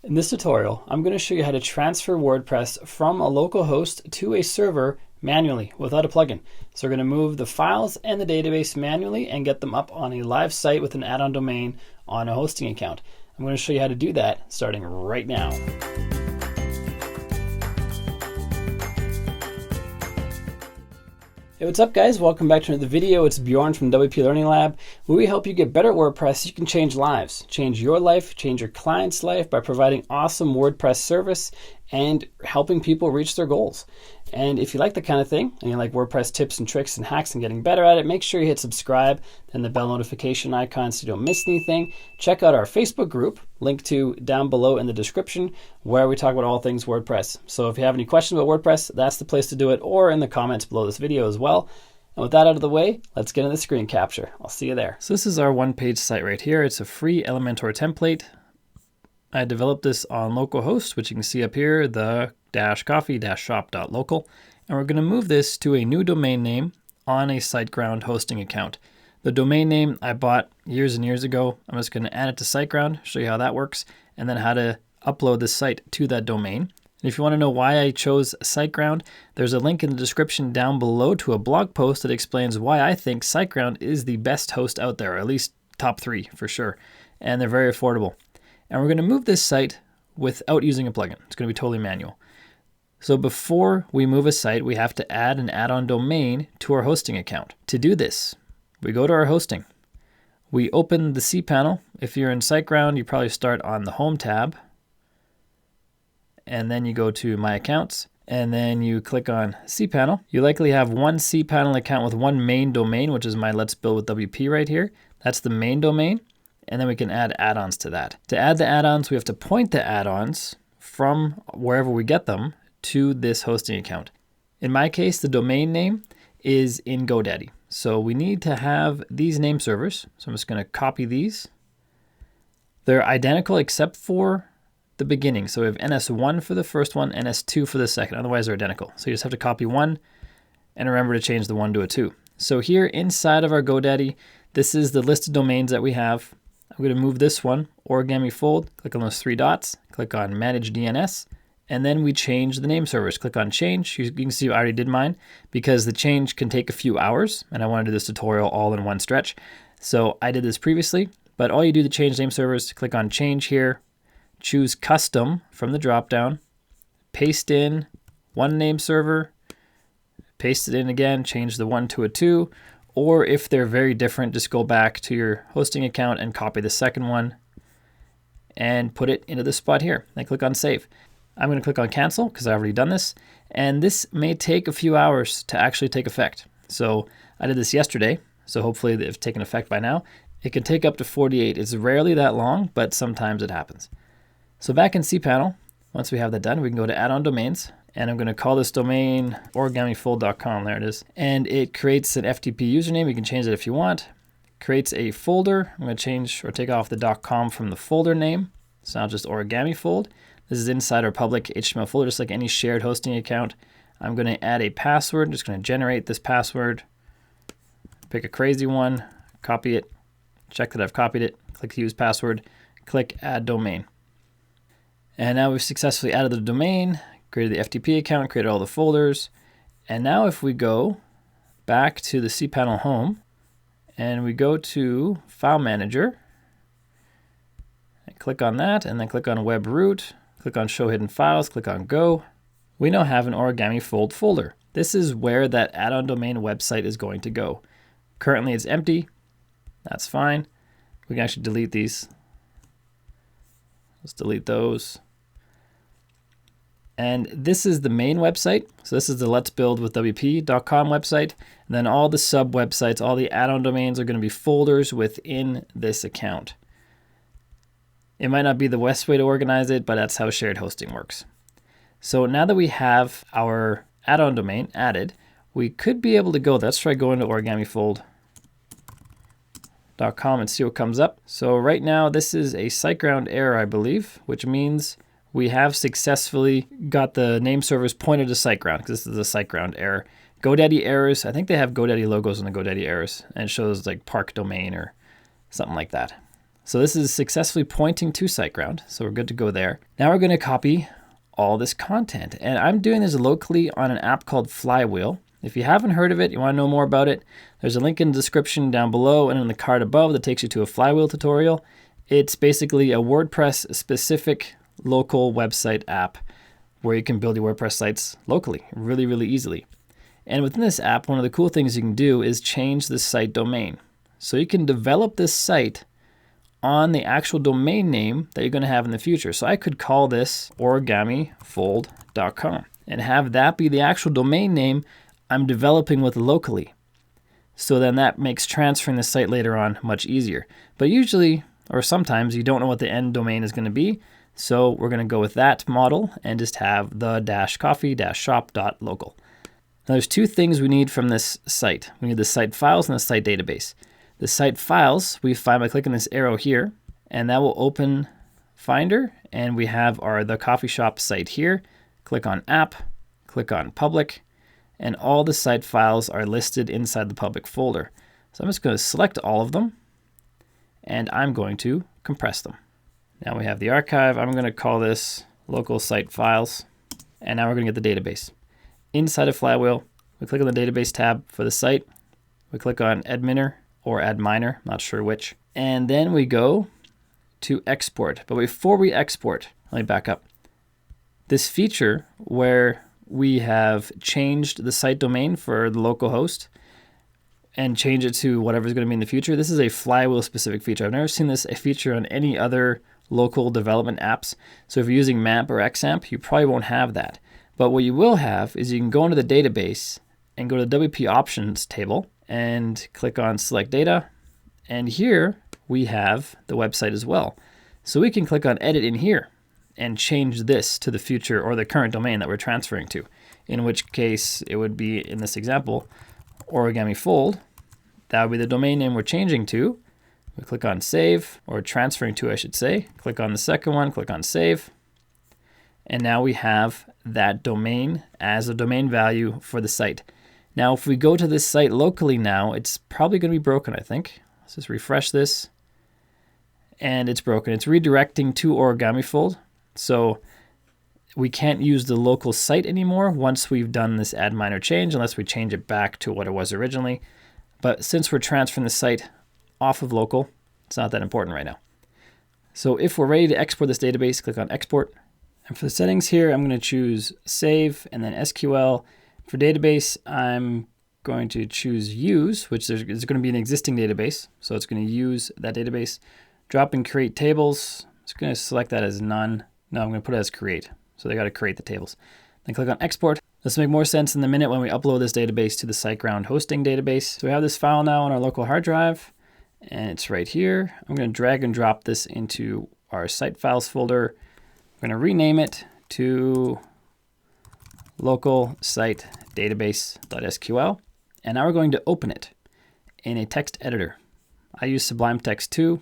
In this tutorial, I'm going to show you how to transfer WordPress from a local host to a server manually without a plugin. So we're going to move the files and the database manually and get them up on a live site with an add-on domain on a hosting account. I'm going to show you how to do that starting right now. Hey, what's up guys? Welcome back to another video. It's Bjorn from WP Learning Lab, where we help you get better at WordPress. You can change lives, change your life, change your client's life by providing awesome WordPress service and helping people reach their goals. And if you like that kind of thing, and you like WordPress tips and tricks and hacks and getting better at it, make sure you hit subscribe and the bell notification icon so you don't miss anything. Check out our Facebook group, linked to down below in the description, where we talk about all things WordPress. So if you have any questions about WordPress, that's the place to do it, or in the comments below this video as well. And with that out of the way, let's get into the screen capture. I'll see you there. So this is our one-page site right here. It's a free Elementor template. I developed this on localhost, which you can see up here, the -coffee-shop.local. And we're going to move this to a new domain name on a SiteGround hosting account. The domain name I bought years and years ago. I'm just going to add it to SiteGround, show you how that works, and then how to upload this site to that domain. And if you want to know why I chose SiteGround, there's a link in the description down below to a blog post that explains why I think SiteGround is the best host out there, or at least top 3 for sure. And they're very affordable. And we're going to move this site without using a plugin. It's going to be totally manual. So before we move a site, we have to add an add-on domain to our hosting account. To do this, we go to our hosting. We open the cPanel. If you're in SiteGround, you probably start on the Home tab. And then you go to My Accounts. And then you click on cPanel. You likely have one cPanel account with one main domain, which is my Let's Build with WP right here. That's the main domain. And then we can add add-ons to that. To add the add-ons, we have to point the add-ons from wherever we get them to this hosting account. In my case, the domain name is in GoDaddy. So we need to have these name servers. So I'm just going to copy these. They're identical except for the beginning. So we have NS1 for the first one, NS2 for the second. Otherwise, they're identical. So you just have to copy one and remember to change the 1 to a 2. So here inside of our GoDaddy, this is the list of domains that we have. I'm going to move this one, Origami Fold, click on those 3 dots, click on Manage DNS, and then we change the name servers. Click on Change. You can see I already did mine because the change can take a few hours, and I want to do this tutorial all in one stretch. So I did this previously, but all you do to change name servers, click on Change here, choose Custom from the dropdown, paste in one name server, paste it in again, change the 1 to a 2, or if they're very different, just go back to your hosting account and copy the second one and put it into the spot here. Then click on Save. I'm going to click on Cancel because I've already done this. And this may take a few hours to actually take effect. So I did this yesterday, so hopefully it's taken effect by now. It can take up to 48. It's rarely that long, but sometimes it happens. So back in cPanel, once we have that done, we can go to Add-on Domains. And I'm going to call this domain origamifold.com. There it is. And it creates an FTP username. You can change it if you want. Creates a folder. I'm going to change or take off the .com from the folder name. It's now just Origami Fold. This is inside our public HTML folder, just like any shared hosting account. I'm going to add a password. I'm just going to generate this password. Pick a crazy one. Copy it. Check that I've copied it. Click Use Password. Click Add Domain. And now we've successfully added the domain. Created the FTP account, created all the folders. And now if we go back to the cPanel home and we go to File Manager, and click on that and then click on Web Root, click on Show Hidden Files, click on Go, we now have an Origami Fold folder. This is where that add-on domain website is going to go. Currently it's empty. That's fine. We can actually delete these. Let's delete those. And this is the main website. So this is the Let's Build with WP.com website. And then all the sub websites, all the add-on domains are going to be folders within this account. It might not be the best way to organize it, but that's how shared hosting works. So now that we have our add-on domain added, we could be able to go, let's try going to origamifold.com and see what comes up. So right now this is a SiteGround error, I believe, which means we have successfully got the name servers pointed to SiteGround because this is a SiteGround error. GoDaddy errors, I think they have GoDaddy logos on the GoDaddy errors, and it shows like park domain or something like that. So this is successfully pointing to SiteGround. So we're good to go there. Now we're going to copy all this content. And I'm doing this locally on an app called Flywheel. If you haven't heard of it, you want to know more about it, there's a link in the description down below and in the card above that takes you to a Flywheel tutorial. It's basically a WordPress specific local website app where you can build your WordPress sites locally really, really easily. And within this app, one of the cool things you can do is change the site domain. So you can develop this site on the actual domain name that you're going to have in the future. So I could call this origamifold.com and have that be the actual domain name I'm developing with locally. So then that makes transferring the site later on much easier. But usually, or sometimes, you don't know what the end domain is going to be. So we're going to go with that model and just have the -coffee-shop.local. Now there's two things we need from this site. We need the site files and the site database. The site files we find by clicking this arrow here, and that will open Finder, and we have the coffee shop site here. Click on app, click on public, and all the site files are listed inside the public folder. So I'm just going to select all of them, and I'm going to compress them. Now we have the archive. I'm going to call this local site files, and now we're going to get the database. Inside of Flywheel, we click on the database tab for the site. We click on adminer or adminer, not sure which. And then we go to export. But before we export, let me back up. This feature where we have changed the site domain for the local host and change it to whatever's going to be in the future. This is a Flywheel specific feature. I've never seen this a feature on any other local development apps. So if you're using MAMP or XAMPP, you probably won't have that. But what you will have is you can go into the database and go to the WP options table and click on select data. And here we have the website as well. So we can click on edit in here and change this to the future or the current domain that we're transferring to, in which case it would be, in this example, origamifold. That would be the domain name we're changing to. We click on save, or transferring to, I should say. Click on the second one, click on save. And now we have that domain as a domain value for the site. Now, if we go to this site locally now, it's probably going to be broken, I think. Let's just refresh this. And it's broken. It's redirecting to origamifold. So we can't use the local site anymore once we've done this add minor change, unless we change it back to what it was originally. But since we're transferring the site off of local, it's not that important right now. So if we're ready to export this database, click on export. And for the settings here, I'm going to choose save and then SQL. For database, I'm going to choose use, which is going to be an existing database. So it's going to use that database. Drop and create tables. It's going to select that as none. No, I'm going to put it as create. So they got to create the tables. Then click on export. This will make more sense in the minute when we upload this database to the SiteGround hosting database. So we have this file now on our local hard drive, and it's right here. I'm going to drag and drop this into our site files folder. I'm going to rename it to local site database.sql. And now we're going to open it in a text editor. I use Sublime Text 2.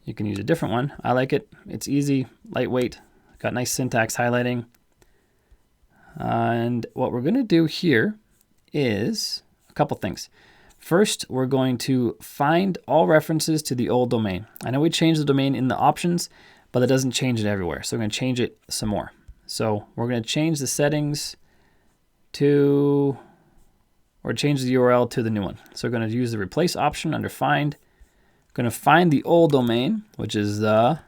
You can use a different one. I like it. It's easy, lightweight, got nice syntax highlighting. And what we're going to do here is a couple things. First, we're going to find all references to the old domain. I know we changed the domain in the options, but that doesn't change it everywhere. So we're going to change it some more. So we're going to change the settings to, or change the URL to the new one. So we're going to use the replace option under find. Going to find the old domain, which is the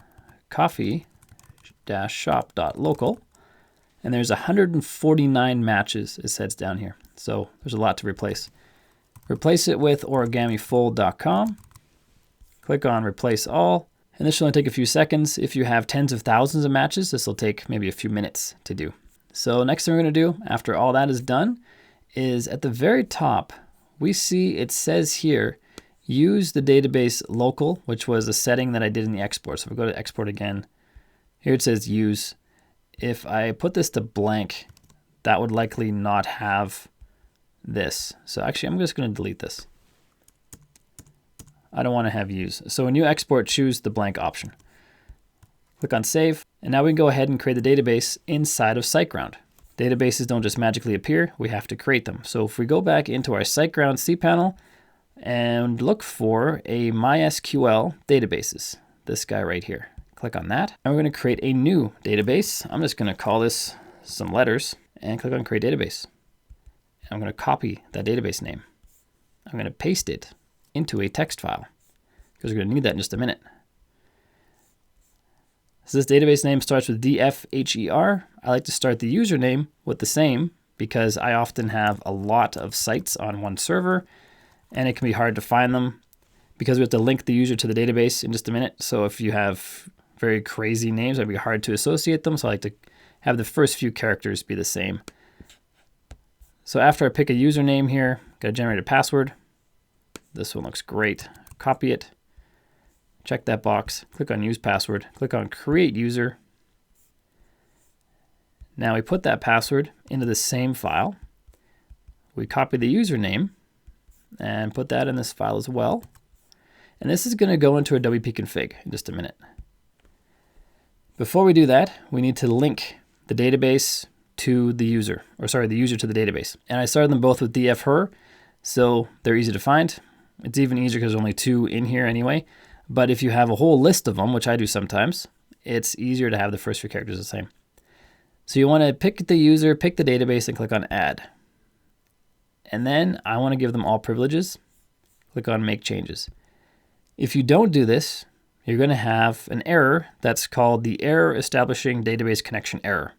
coffee-shop.local. And there's 149 matches, it says down here. So there's a lot to replace. Replace it with origamifold.com. Click on replace all. And this should only take a few seconds. If you have tens of thousands of matches, this will take maybe a few minutes to do. So next thing we're going to do after all that is done is at the very top, we see it says here, use the database local, which was a setting that I did in the export. So if we go to export again, here it says use. If I put this to blank, that would likely not have this. So actually, I'm just going to delete this. I don't want to have use. So when you export, choose the blank option. Click on save. And now we can go ahead and create the database inside of SiteGround. Databases don't just magically appear. We have to create them. So if we go back into our SiteGround cPanel and look for a MySQL databases. This guy right here. Click on that. And we're going to create a new database. I'm just going to call this some letters and click on create database. And I'm going to copy that database name. I'm going to paste it into a text file because we're going to need that in just a minute. So this database name starts with DFHER. I like to start the username with the same because I often have a lot of sites on one server and it can be hard to find them because we have to link the user to the database in just a minute. So if you have very crazy names, it'd be hard to associate them. So I like to have the first few characters be the same. So after I pick a username here, got to generate a password. This one looks great. Copy it. Check that box. Click on use password. Click on create user. Now we put that password into the same file. We copy the username and put that in this file as well. And this is going to go into our WP config in just a minute. Before we do that, we need to link the database to the user, or sorry, the user to the database. And I started them both with dfher, so they're easy to find. It's even easier because there's only 2 in here anyway. But if you have a whole list of them, which I do sometimes, it's easier to have the first few characters the same. So you want to pick the user, pick the database, and click on add. And then I want to give them all privileges. Click on make changes. If you don't do this, you're going to have an error that's called the error establishing database connection error.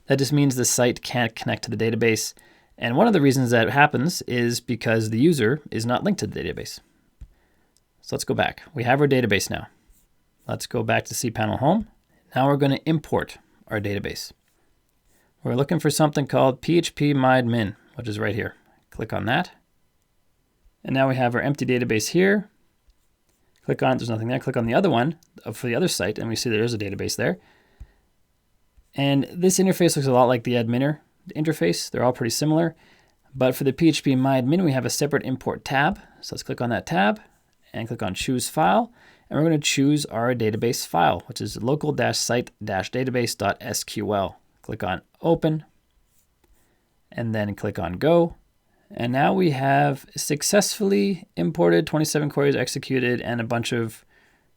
That just means the site can't connect to the database. And one of the reasons that happens is because the user is not linked to the database. So let's go back. We have our database now. Let's go back to cPanel Home. Now we're going to import our database. We're looking for something called phpMyAdmin, which is right here. Click on that. And now we have our empty database here. Click on it, there's nothing there. Click on the other one for the other site, and we see there is a database there. And this interface looks a lot like the adminer interface. They're all pretty similar. But for the phpMyAdmin, we have a separate import tab. So let's click on that tab and click on choose file. And we're going to choose our database file, which is local-site-database.sql. Click on open and then click on go. And now we have successfully imported 27 queries executed and a bunch of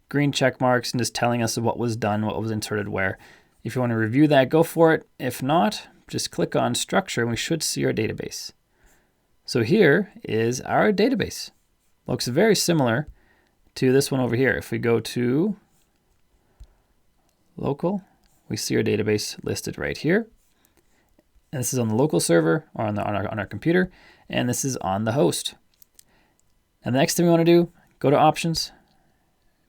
green check marks and just telling us what was done, what was inserted where. If you want to review that, go for it. If not, just click on structure and we should see our database. So here is our database. Looks very similar to this one over here. If we go to local, we see our database listed right here. And this is on the local server or on our computer, and this is on the host. And the next thing we want to do, go to options,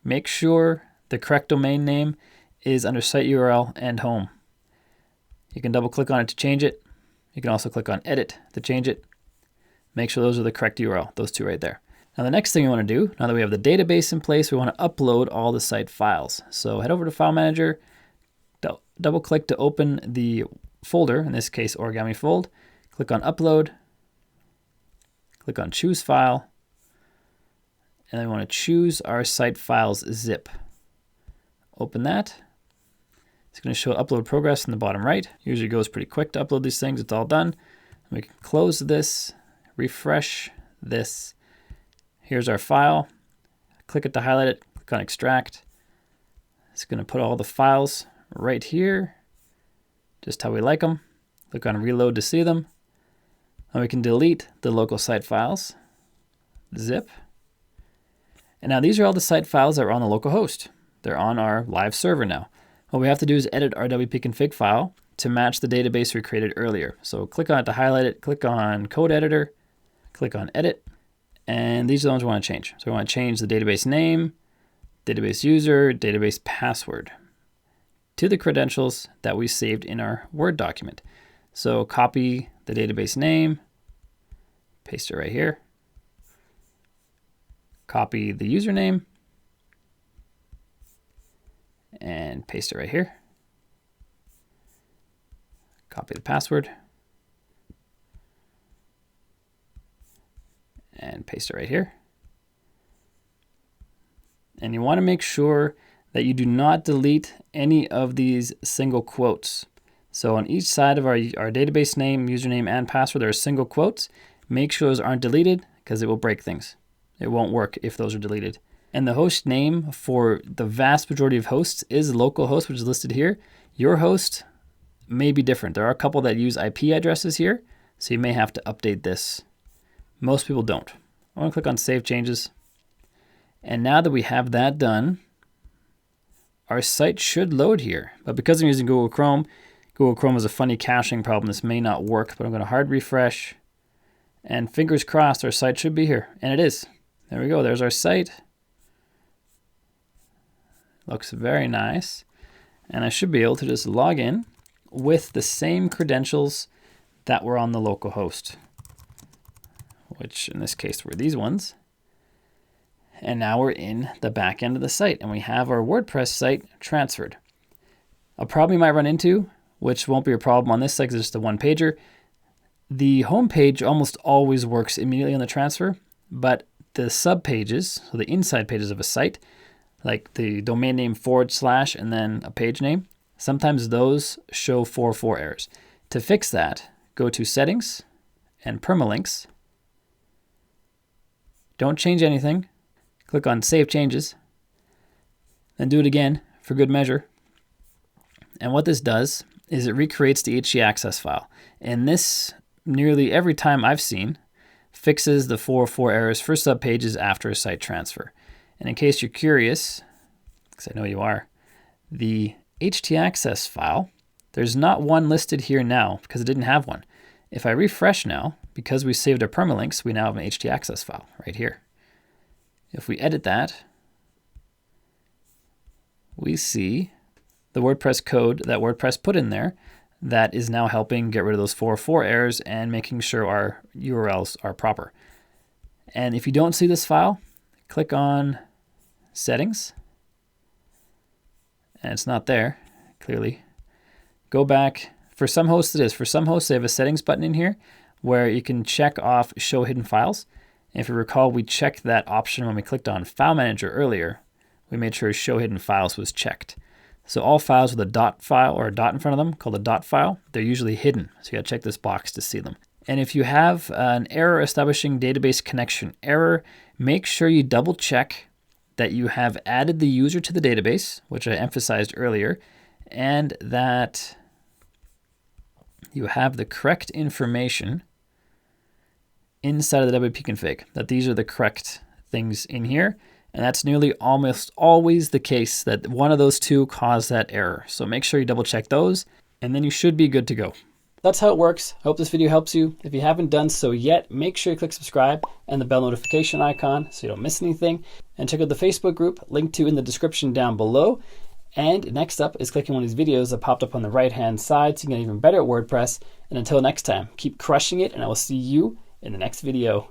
make sure the correct domain name is under site URL and home. You can double click on it to change it. You can also click on edit to change it. Make sure those are the correct URL, those 2 right there. Now the next thing we want to do, now that we have the database in place, we want to upload all the site files. So head over to File Manager, double click to open the folder, in this case Origami Fold, click on Upload, click on Choose File, and then we want to choose our site files zip. Open that. It's going to show upload progress in the bottom right. Usually goes pretty quick to upload these things. It's all done. We can close this, refresh this. Here's our file. Click it to highlight it, click on extract. It's going to put all the files right here, just how we like them. Click on reload to see them. And we can delete the local site files, zip. And now these are all the site files that were on the local host. They're on our live server now. What we have to do is edit our WP config file to match the database we created earlier. So click on it to highlight it, click on code editor, click on edit, and these are the ones we want to change. So we want to change the database name, database user, database password to the credentials that we saved in our Word document. So copy the database name, paste it right here, copy the username, and paste it right here. Copy the password and paste it right here. And you want to make sure that you do not delete any of these single quotes. So on each side of our database name, username, and password, there are single quotes. Make sure those aren't deleted because it will break things. It won't work if those are deleted. And the host name for the vast majority of hosts is localhost, which is listed here. Your host may be different. There are a couple that use IP addresses here, so you may have to update this. Most people don't. I want to click on Save Changes. And now that we have that done, our site should load here. But because I'm using Google Chrome has a funny caching problem. This may not work, but I'm going to hard refresh. And fingers crossed, our site should be here. And it is. There we go. There's our site. Looks very nice. And I should be able to just log in with the same credentials that were on the local host, which in this case were these ones. And now we're in the back end of the site and we have our WordPress site transferred. A problem you might run into, which won't be a problem on this site because it's just a one pager, the home page almost always works immediately on the transfer, but the sub pages, so the inside pages of a site, like the domain name / and then a page name, sometimes those show 404 errors. To fix that, go to Settings and Permalinks. Don't change anything. Click on Save Changes. Then do it again for good measure. And what this does is it recreates the htaccess file. And this, nearly every time I've seen, fixes the 404 errors for subpages after a site transfer. And in case you're curious, because I know you are, the htaccess file, there's not one listed here now because it didn't have one. If I refresh now, because we saved our permalinks, we now have an htaccess file right here. If we edit that, we see the WordPress code that WordPress put in there that is now helping get rid of those 404 errors and making sure our URLs are proper. And if you don't see this file, click on Settings, and it's not there, clearly. Go back. For some hosts it is. For some hosts they have a settings button in here where you can check off Show Hidden Files. And if you recall, we checked that option when we clicked on File Manager earlier. We made sure Show Hidden Files was checked. So all files with a dot file or a dot in front of them, called a dot file, they're usually hidden. So you gotta check this box to see them. And if you have an error establishing database connection error, make sure you double check that you have added the user to the database, which I emphasized earlier, and that you have the correct information inside of the WP config, that these are the correct things in here. And that's nearly almost always the case, that one of those two caused that error. So make sure you double check those, and then you should be good to go. That's how it works. I hope this video helps you. If you haven't done so yet, make sure you click subscribe and the bell notification icon so you don't miss anything. And check out the Facebook group, linked to in the description down below. And next up is clicking one of these videos that popped up on the right-hand side so you can get even better at WordPress. And until next time, keep crushing it, and I will see you in the next video.